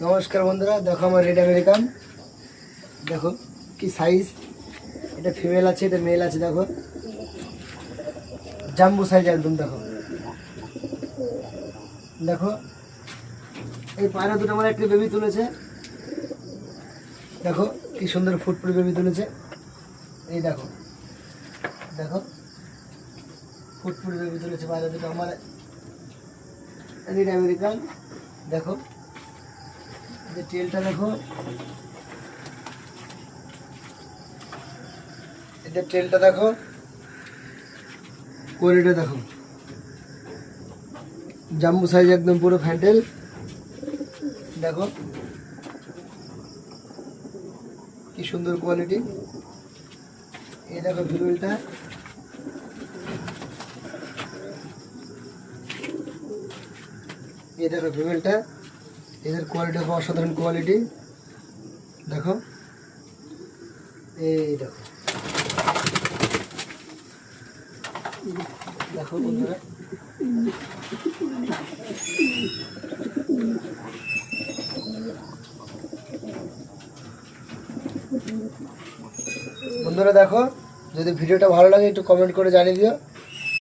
নমস্কার বন্ধুরা, দেখো আমার রেড আমেরিকান, দেখো কি সাইজ। এটা ফিমেল আছে, এটা মেল আছে। দেখো জাম্বু সাইজ একদম। দেখো দেখো এই পায়রা দুটো আমার একটা বেবি তুলেছে। দেখো কি সুন্দর ফুটফুট বেবি তুলেছে। এই দেখো দেখো ফুটফুট বেবি তুলেছে পায়রা দুটো আমার রেড আমেরিকান। দেখো যে টেলটা দেখো, এদের টেলটা দেখো, কোয়ালিটি দেখো, জাম্বু সাইজ একদম পুরো ফ্যান্টেল। দেখো কি সুন্দর কোয়ালিটি। এই দেখো ভিডিওটা, এই দেখো ফিমেলটা, এদের কোয়ালিটি খুব অসাধারণ কোয়ালিটি। দেখো এই দেখো দেখো বন্ধুরা, বন্ধুরা দেখো, যদি ভিডিওটা ভালো লাগে একটু কমেন্ট করে জানিয়ে দিও।